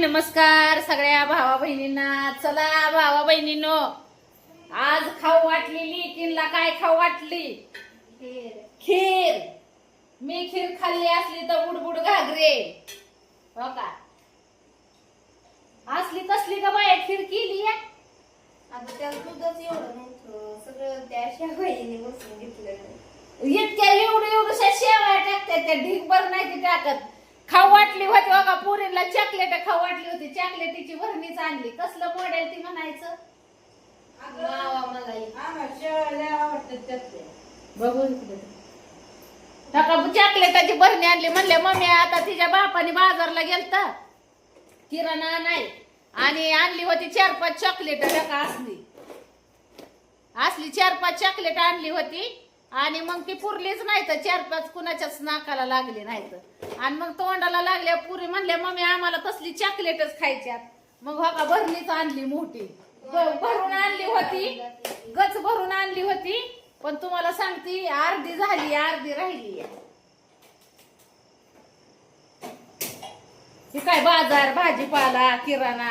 नमस्कार सगळ्या भावा बहिणींना. चला भावा बहिणींनो, आज खाऊ वाटलेली किनला काय खाऊ वाटली? खीर. मी खीर खाल्ली असली तर बुडबुड घागरे हो का? असली कसली का बाया खीर केली आहे? आता त्याला दूधच एवढं नव्हतं, सगळं त्या शेवयाने बसून घेतलं. इतक्या एवढ्या शेवया टाकतात त्या, ढीगभर नाही ती टाकत. खाऊ वाटली होती बघा पोरीला, चॉकलेट खाऊ वाटली होती, चॉकलेटीची भरणीच आणली. कसलं मॉडेल ती म्हणायचं? बघू चॉकलेटाची भरणी आणली. म्हणले मम्मी आता तिच्या बापाने बाजारला गेलता किराणा नाही आणि आणली होती 4-5 चॉकलेट. असली 4-5 चॉकलेट आणली होती आणि मग ती पुरलीच नाही तर 4-5 कुणाच्याच नाकाला लागली नाही तर. आणि मग तोंडाला लागल्या पुरी म्हणल्या मम्मी आम्हाला तसली चॉकलेटच खायच्यात. मग हो का भरणीच आणली मोठी, भरून आणली होती, गच भरून आणली होती. पण तुम्हाला सांगते अर्धी झाली, अर्धी राहिली. ही काय बाजार भाजीपाला किराणा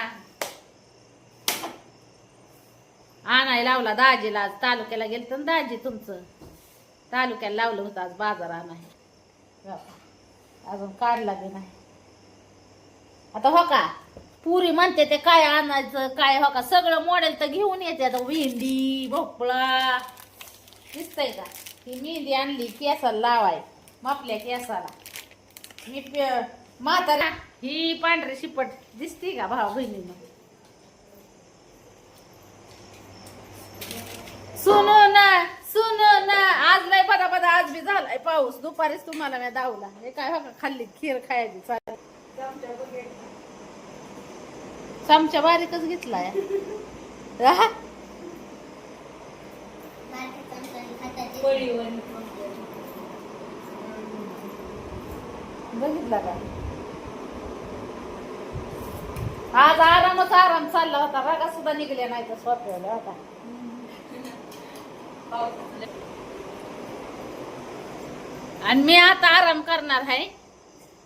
आणायला लावला दाजीला. आज तालुक्याला गेलत ना दाजी, तुमचं तालुक्याला लावलं होतं आज बाजार आणाय. अजून काढला बी नाही. आता हो का पुरी म्हणते ते काय आणायचं काय, हो का सगळं मॉडेल तर घेऊन येते. आता भेंडी भोपळा दिसतंय का? ही मेहंदी आणली केसाला लावाय, मापल्या केसाला. मी म्हातारा ही पांढरी शिपट दिसती का भाऊ बहिणीनं? सुनो ना आज लय बदा आज बी झालाय पाऊस. दुपारीच तुम्हाला मी दावला. हे काय हो का खाल्ली खीर खायची. चमचा बारीकच घेतलाय. बघितला का? आज आरामच आराम चालला होता, रागा सुद्धा निघले नाही तर स्वतःला होता. आणि मी आता आराम करणार आहे.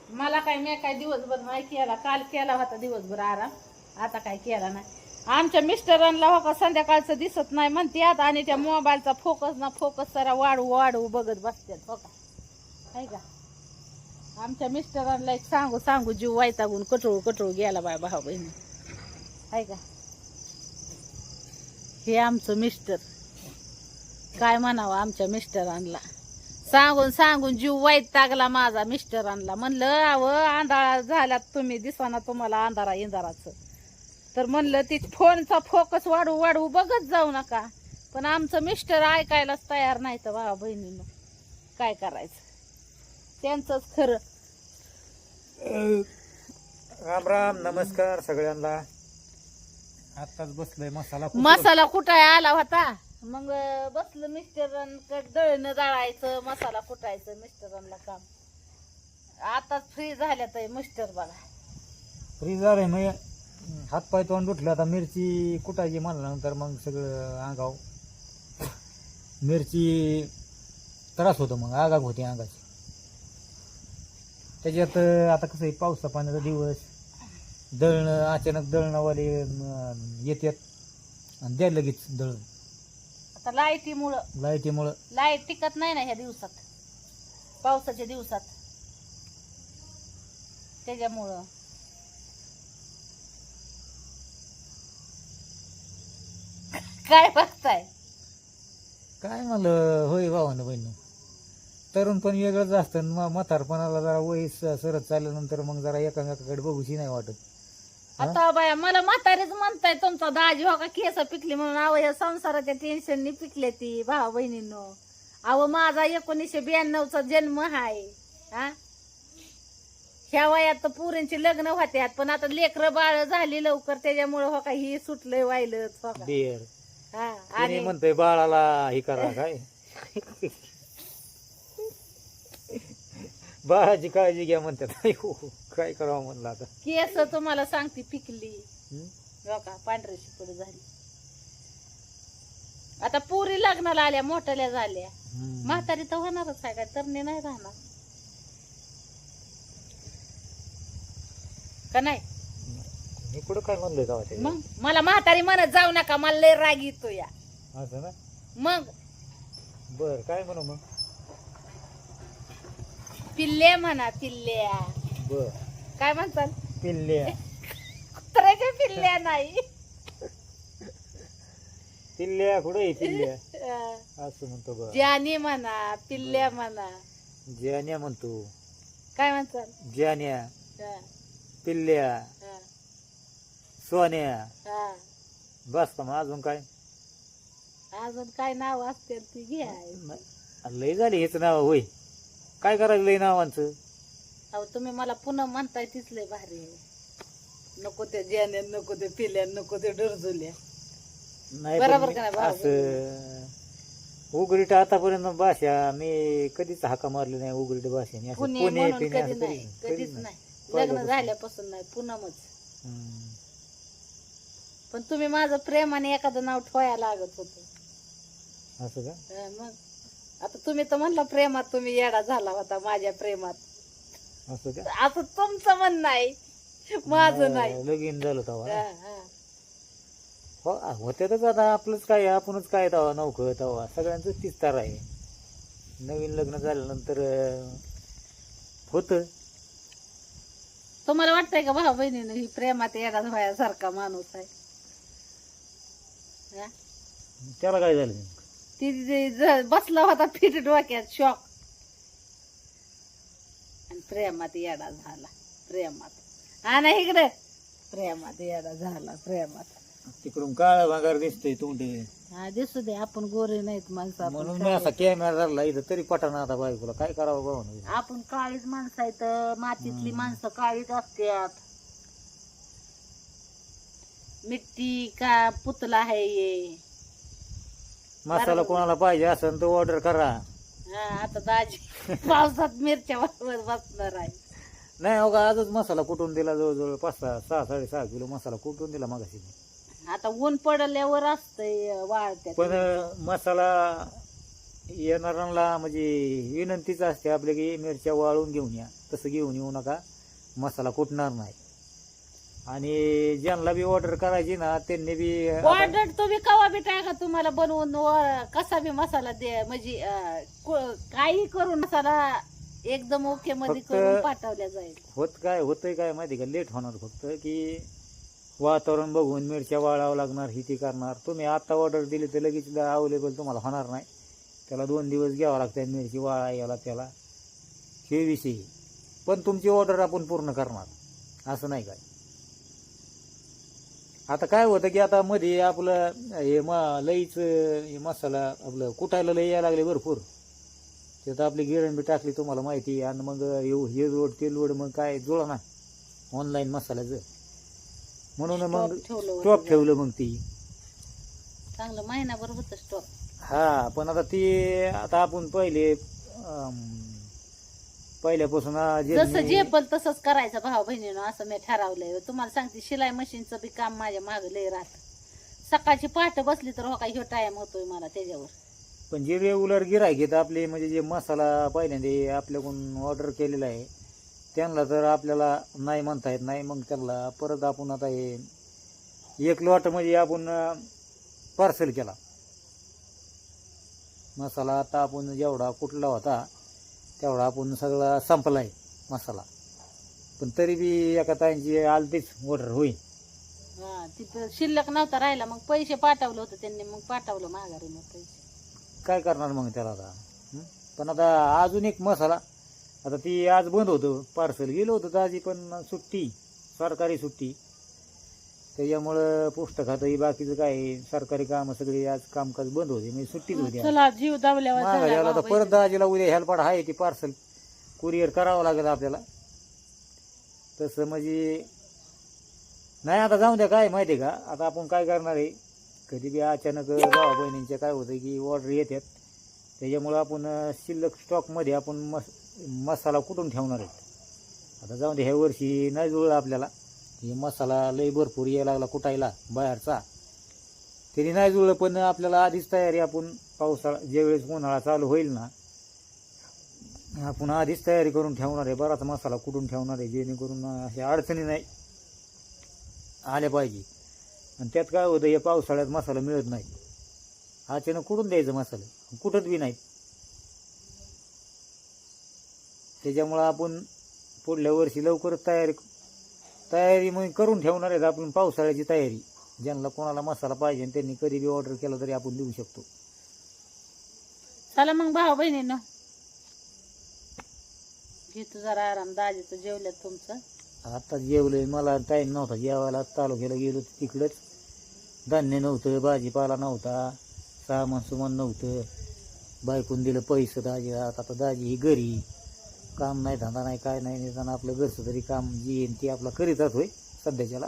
मला काय मी काय दिवसभर नाही केला, काल केला होता दिवसभर आराम, आता काय केला नाही. आमच्या मिस्टरांना हो का संध्याकाळचं दिसत नाही म्हणतात आणि त्या मोबाईलचा फोकस जरा वाढवू बघत बसतात हो का? आहे का? आमच्या मिस्टरांना एक सांगू जीव वैतागून कटळू गेला बाय भाऊ बहिणी. आहे का? हे आमचं मिस्टर, काय म्हणावं आमच्या मिस्टरांना. सांगून जीव वैतागला माझा मिस्टरांना. म्हणलं अव आंधळा झाल्यात तुम्ही, दिसाना तुम्हाला इंधाराचं. तर म्हणलं ती फोनचा फोकस वाढवू बघत जाऊ नका. पण आमचं मिस्टर ऐकायलाच तयार नाही तर भावा बहिणीनं काय करायचं? त्यांचंच खरं. राम राम नमस्कार सगळ्यांना. आताच बसलोय मसाला कुटाय आला होता. मग बसलं मिस्टरांकडे दळणं दळायचं, मसाला कुटायचं. मिस्टरांना काम आताच फ्री झाल्यात मिस्टर बघा. फ्री झालंय मग हातपाय तोंड उठले. आता मिरची कुटायची म्हणल्यानंतर मग सगळं अंगाव मिरची त्रास होतो, मग आगाग होती अंगाची. त्याच्यात आता कसं आहे पावसा पाण्याचा दिवस, दळणं अचानक दळणवाले येतात आणि द्या लगेच दळण. आता लाईटीमुळं लाईट टिकत नाही ना ह्या दिवसात, पावसाच्या दिवसात. त्याच्यामुळं काय बघताय? काय म्हणलं होय भावानं बहिण. तरुण पण वेगळंच असतं, म्हातारपणाला जरा वय सरत चालल्यानंतर मग जरा एकामेकाकडे बघूशी नाही वाटत. आता बाया मला म्हातारीच म्हणताय तुमचा दाजी हो का केस पिकली म्हणून. अव या संसाराच्या टेन्शननी पिकले ती भावा बहिणींनो. अव माझा 1992चा जन्म आहे. ह्या वयात तर पुरींची लग्न होत्यात, पण आता लेकरं बाळ झाली लवकर त्याच्यामुळे हो का ही सुटलंय वाहिलंच हो का? आणि म्हणतोय बाळाला हे करा काय बाळाची काळजी घ्या म्हणतात. काय करावं म्हणलं आता. केस तुम्हाला सांगते पिकली हो का, पांढरी शिपड झाली. आता पुरी लग्नाला आल्या, मोठ्याल्या झाल्या. म्हातारी तर होणारच आहे, काय तरणे नाही राहणार का नाही? मी कुठं काय म्हणलोय तेव्हा ते मग मला म्हातारी म्हणत जाऊ नका, मला लय राग येतो या. असं ना. मग बर काय म्हणू मग. पिल्ले म्हणा, पिल्ल्या. बर काय म्हणतात? पिल्ल्या. कुत्र्याच्या पिल्ल्या नाही. पिल्ल्या कुठे आहे पिल्ल्या अं, असं म्हणतो बर. जानी म्हणा, पिल्ल्या म्हणा. ज्यान्या म्हणतो. काय म्हणतात? ज्यान्या, हा, पिल्ल्या, हा, सोन्या. हा. बस का मग अजून काय. अजून काय नाव असते ती घ्या. लय झाली हेच नाव होय. काय करायचं लय नावांचं. अहो तुम्ही मला पुन्हा म्हणताय तीच लय भारी आहे. नको ते ज्याने, नको ते पिल्या, नको ते डरझुल्या. नाही बरोबर पण का नाही, बरोबर. असं उघडीट आतापर्यंत भाषा मी कधीच हाका मारली नाही. उघडीट भाषेने असं पुणे पुणे म्हणून पिणे कधी असं नाही, कधीच नाही. लग्न पहिल्यापासून. झाल्यापासून नाही, पुनमच. हम्म. पण तुम्ही माझं प्रेमाने एखादं नाव ठेवायला लागत होत. असं का. मग आता तुम्ही तर म्हणला प्रेमात तुम्ही येडा झाला होता, माझ्या प्रेमात. असं का. असं तुमचं म्हणणं आहे, माझं नाही. लगीन झालं हा, तेव्हा. हा. हो होत्यातच आता आपलंच काय आपणच काय तेव्हा नौकं तेव्हा सगळ्यांच तीच तार आहे. नवीन लग्न झाल्यानंतर होत. तुम्हाला वाटतंय का भाऊ बहिणीनं ही प्रेमात येडा व्हायासारखा माणूस आहे? हा? त्याला काय झालं. बसला होता फिट डोक्यात, शॉक. आणि प्रेमात येडा झाला. प्रेमात हा ना, इकडे प्रेमात येडा झाला. प्रेमात तिकडून काळा भागार दिसतोय तोंड. हा दिसू दे, आपण गोरे नाहीत माणसं. म्हणून मी असा कॅमेरा धरला इथं तरी पटाना आता बायकोला काय करावं भाऊ. आपण काळीच माणसं आहेत. मातीतली माणसं काळीच असतात. मिट्टी का पुतला आहे ये. मसाला कोणाला पाहिजे असेल तर ऑर्डर करा. हा आता दाजी पावसात मिरच्या वाजवत बसणार आहे. नाही हो का आजच मसाला कुटून दिला. जवळजवळ 5-6 किलो मसाला कुटून दिला मागाशी. आता ऊन पडल्यावर असतंय वाळत्यात. पण मसाला येणाऱ्यांना म्हणजे विनंतीच असते आपल्या की मिरच्या वाळून घेऊन या. तसं घेऊन येऊ नका, मसाला कुटणार नाही. आणि ज्यांना बी ऑर्डर करायची ना त्यांनी बी ऑर्डर तुम्ही कवा बी टाका, तुम्हाला बनवून कसा बी मसाला दे. म्हणजे काही करून मसाला एकदम ओके मध्ये फक्त करून पाठवल्या जाईल. होतंय काय माहिती का, लेट होणार. फक्त की वातावरण बघून मिरच्या वाळावं लागणार, ही ती करणार. तुम्ही आता ऑर्डर दिली तर लगेच अवेलेबल तुम्हाला होणार नाही. त्याला 2 दिवस घ्यावं लागतात मिरची वाळायला त्याला. हे विषयी पण तुमची ऑर्डर आपण पूर्ण करणार असं नाही काय. आता काय होतं की आता मध्ये आपलं हे लईच हे मसाला आपलं कुटायला लई यायला लागले भरपूर. त्यात आपली गिरण बी टाकली तुम्हाला माहिती. आणि मग हे लोड ते लोड मग काय जुळा ना ऑनलाईन मसाल्याचं. म्हणून मग स्टॉक ठेवलं. मग ती चांगलं महिनाभर होतं स्टॉक. हा पण आता ती आता आपण पहिल्यापासून जसं झेपल तसंच करायचं भाऊ बहिणीनं, असं मी ठरवलंय. तुम्हाला सांगते शिलाई मशीनचं बी काम माझ्या मागे लय राहत. सकाळची पहाटे बसली तर हो का ह्यो टाइम होतोय मला त्याच्यावर. पण जे रेग्युलर गिरायक आहेत आपले, म्हणजे जे मसाला पहिल्यांदा आपल्याकडून ऑर्डर केलेला आहे त्यांना तर आपल्याला नाही म्हणता येत नाही. मग त्याला परत आपण आता हे 1 लॉट म्हणजे आपण पार्सल केला मसाला. आता आपण जेवढा कुठला होता तेवढा आपण सगळा संपलाय मसाला. पण तरी बी एका ताईंची आलतीच ऑर्डर होईल. हा तिथं शिल्लक नव्हता राहिला, मग पैसे पाठवलं होतं त्यांनी. मग पाठवलं माघारी मग पैसे. काय करणार मग त्याला आता. पण आता अजून एक मसाला आता ती आज बंद होतं. पार्सल गेलं होतं ताजी पण सुट्टी, सरकारी सुट्टी. त्याच्यामुळं पोस्ट खातं ही बाकीचं काय सरकारी कामं सगळी आज कामकाज बंद होते. म्हणजे सुट्टीच होती. चला जीव दावल्यावर झाला याला तर भाऊ परत दाजीला उद्या हेल्पाट आहे ती पार्सल कुरिअर करावं लागेल आपल्याला. तसं म्हणजे नाही आता जाऊ द्या. काय माहिती का आता आपण काय करणार आहे, कधी बी अचानक भावा बहिणींच्या काय होतं की ऑर्डर येतात. त्याच्यामुळं आपण शिल्लक स्टॉकमध्ये आपण मसाला कुठून ठेवणार आहे. आता जाऊ दे ह्या वर्षी नाही जुळलं आपल्याला. हे मसाला लई भरपूर यायला लागला कुटायला बाहेरचा, तरी नाही जुळलं. पण आपल्याला आधीच तयारी आपण पावसाळा ज्यावेळेस उन्हाळा चालू होईल ना आपण आधीच तयारी करून ठेवणार आहे. बराच मसाला कुठून ठेवणार आहे जेणेकरून अशा अडचणी नाही. आल्या पाहिजे. आणि त्यात काय होतं, या पावसाळ्यात मसाला मिळत नाही. अचानक कुठून द्यायचं मसाला, कुठंच बी नाही. त्याच्यामुळं आपण पुढल्या वर्षी लवकरच तयारी मग करून ठेवणार आहेत आपण, पावसाळ्याची तयारी. ज्यांना कोणाला मसाला पाहिजे त्यांनी कधी बी ऑर्डर केला तरी आपण देऊ शकतो. चला मग भाऊ बहिणीनं घेतो जरा आराम. दाजीचं जेवल्यात तुमचं. आता जेवलंय, मला टाईम नव्हता जेवायला. तालुक्याला गेलो तिकडंच, धान्य नव्हतं, भाजीपाला नव्हता, सामान सुमान नव्हतं. बायकून दिलं पैसे दाजी. आता दाजी ही घरी, काम नाही, धंदा नाही, काय नाही, निदान आपलं घरचं तरी काम जी येईन ती आपला करीतात होय सध्याच्याला.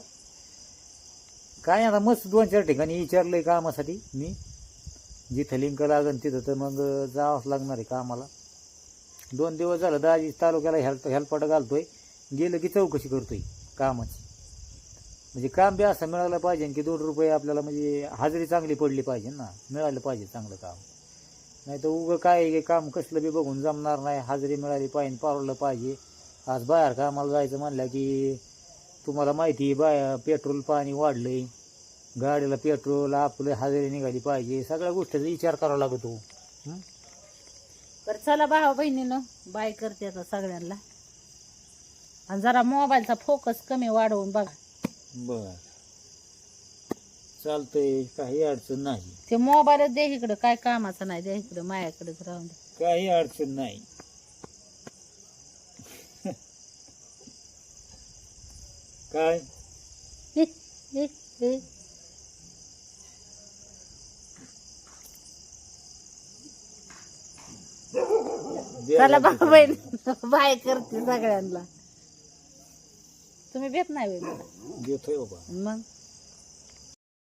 काय आता मस्त 2-4 ठिकाणी विचारलंय कामासाठी मी. जिथं लिंक लागन तिथं तर मग जावंच लागणार आहे कामाला. 2 दिवस झालं दाजी तालुक्याला हेल्पाट घालतोय, गेलं की चौकशी करतोय कामाची. म्हणजे काम बी असं मिळालं पाहिजे की 2 रुपये आपल्याला म्हणजे हजेरी चांगली पडली पाहिजे ना, मिळालं पाहिजे चांगलं काम. नाही तर उगं काय काम कसलं बी बघून जमणार नाही. हजेरी मिळाली पाहिजे, पारवलं पाहिजे. आज बाहेर कामाला जायचं म्हणलं की तुम्हाला माहिती आहे, पेट्रोल पाणी वाढलंय, गाडीला पेट्रोल, आपलं हजेरी निघाली पाहिजे, सगळ्या गोष्टीचा विचार करावा लागतो. बरं चला भाऊ बहिणीनं बाय करते आता सगळ्यांना. आणि जरा मोबाईलचा फोकस कमी वाढवून बघा. बर चालतंय, काही अडचण नाही. ते मोबाईलच दे इकडं, काय कामाचं नाही, द्या इकडं माझ्याकडेच राहून दे. काही अडचण नाही. काय हे, हे, हे. चला भाऊ बहीण बाय करते सगळ्यांना. तुम्ही भेट नाही वेळ देतोय बाबा. मग